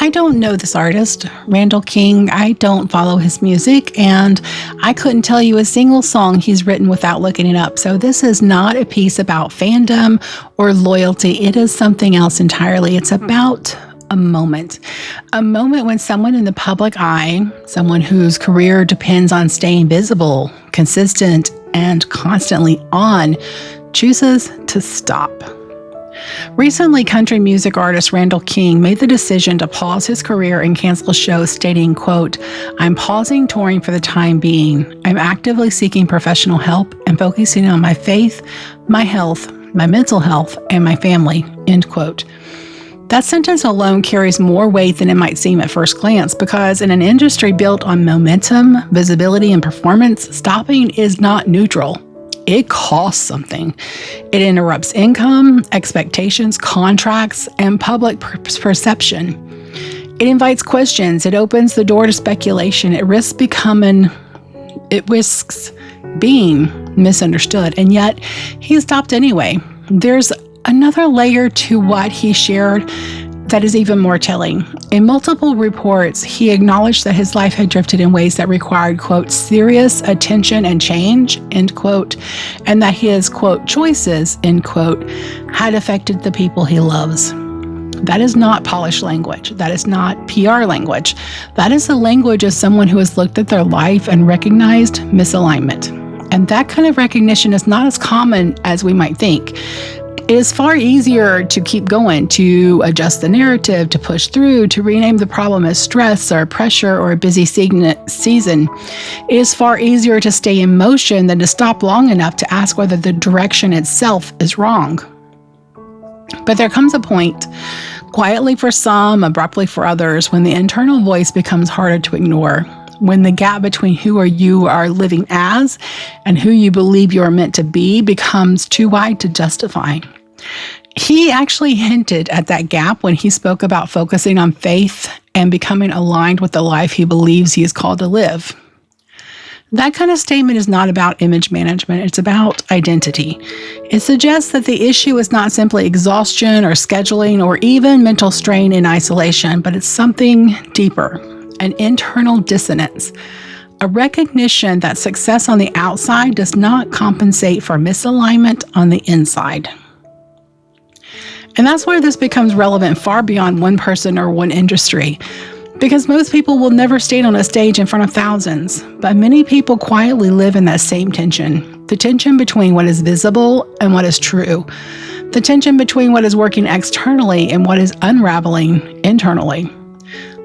I don't know this artist, Randall King. I don't follow his music, and I couldn't tell you a single song he's written without looking it up. So this is not a piece about fandom or loyalty. It is something else entirely. It's about a moment when someone in the public eye, someone whose career depends on staying visible, consistent, and constantly on, chooses to stop. Recently, country music artist Randall King made the decision to pause his career and cancel shows, stating, quote, "I'm pausing touring for the time being. I'm actively seeking professional help and focusing on my faith, my health, my mental health, and my family," end quote. That sentence alone carries more weight than it might seem at first glance, because in an industry built on momentum, visibility, and performance, stopping is not neutral. It costs something. It interrupts income, expectations, contracts, and public perception. It invites questions. It opens the door to speculation. It risks being misunderstood. And yet, he stopped anyway. There's another layer to what he shared that is even more telling. In multiple reports, he acknowledged that his life had drifted in ways that required, quote, "serious attention and change," end quote, and that his, quote, "choices," end quote, had affected the people he loves. That is not polished language. That is not PR language. That is the language of someone who has looked at their life and recognized misalignment. And that kind of recognition is not as common as we might think. It is far easier to keep going, to adjust the narrative, to push through, to rename the problem as stress or pressure or a busy season. It is far easier to stay in motion than to stop long enough to ask whether the direction itself is wrong. But there comes a point, quietly for some, abruptly for others, when the internal voice becomes harder to ignore. When the gap between who you are living as and who you believe you are meant to be becomes too wide to justify. He actually hinted at that gap when he spoke about focusing on faith and becoming aligned with the life he believes he is called to live. That kind of statement is not about image management. It's about identity. It suggests that the issue is not simply exhaustion or scheduling or even mental strain in isolation, but it's something deeper. An internal dissonance, a recognition that success on the outside does not compensate for misalignment on the inside. And that's where this becomes relevant far beyond one person or one industry, because most people will never stand on a stage in front of thousands, but many people quietly live in that same tension, the tension between what is visible and what is true, the tension between what is working externally and what is unraveling internally.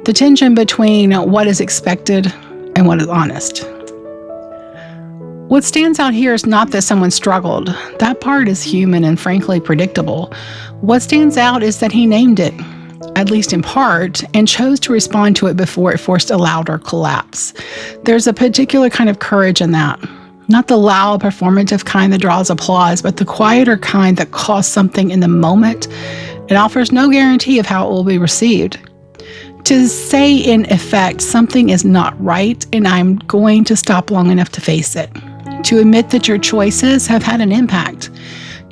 The tension between what is expected and what is honest. What stands out here is not that someone struggled. That part is human and frankly predictable. What stands out is that he named it, at least in part, and chose to respond to it before it forced a louder collapse. There's a particular kind of courage in that. Not the loud, performative kind that draws applause, but the quieter kind that costs something in the moment and offers no guarantee of how it will be received. To say, in effect, something is not right and I'm going to stop long enough to face it. To admit that your choices have had an impact.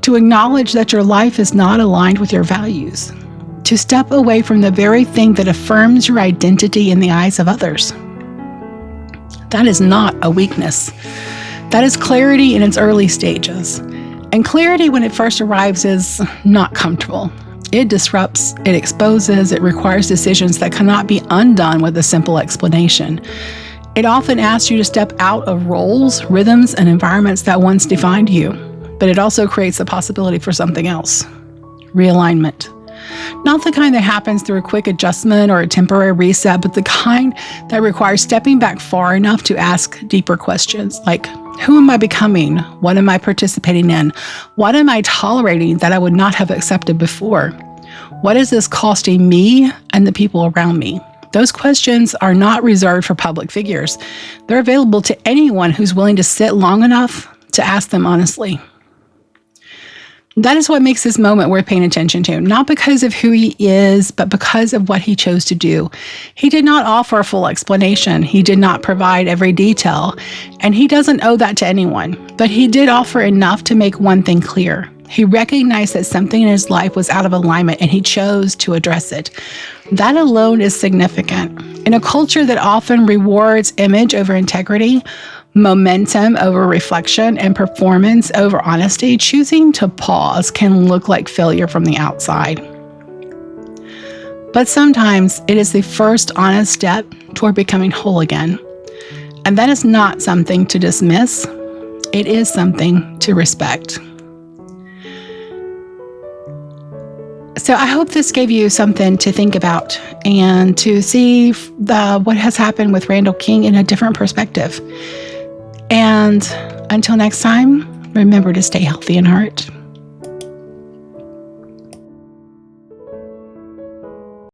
To acknowledge that your life is not aligned with your values. To step away from the very thing that affirms your identity in the eyes of others. That is not a weakness. That is clarity in its early stages. And clarity when it first arrives is not comfortable. It disrupts, it exposes, it requires decisions that cannot be undone with a simple explanation. It often asks you to step out of roles, rhythms, and environments that once defined you, but it also creates the possibility for something else. Realignment. Not the kind that happens through a quick adjustment or a temporary reset, but the kind that requires stepping back far enough to ask deeper questions like, who am I becoming? What am I participating in? What am I tolerating that I would not have accepted before? What is this costing me and the people around me? Those questions are not reserved for public figures. They're available to anyone who's willing to sit long enough to ask them honestly. That is what makes this moment worth paying attention to, not because of who he is, but because of what he chose to do. He did not offer a full explanation. He did not provide every detail, and he doesn't owe that to anyone. But he did offer enough to make one thing clear. He recognized that something in his life was out of alignment and he chose to address it. That alone is significant. In a culture that often rewards image over integrity, momentum over reflection, and performance over honesty, choosing to pause can look like failure from the outside. But sometimes it is the first honest step toward becoming whole again. And that is not something to dismiss. It is something to respect. So I hope this gave you something to think about and to see what has happened with Randall King in a different perspective. And until next time, remember to stay healthy in heart.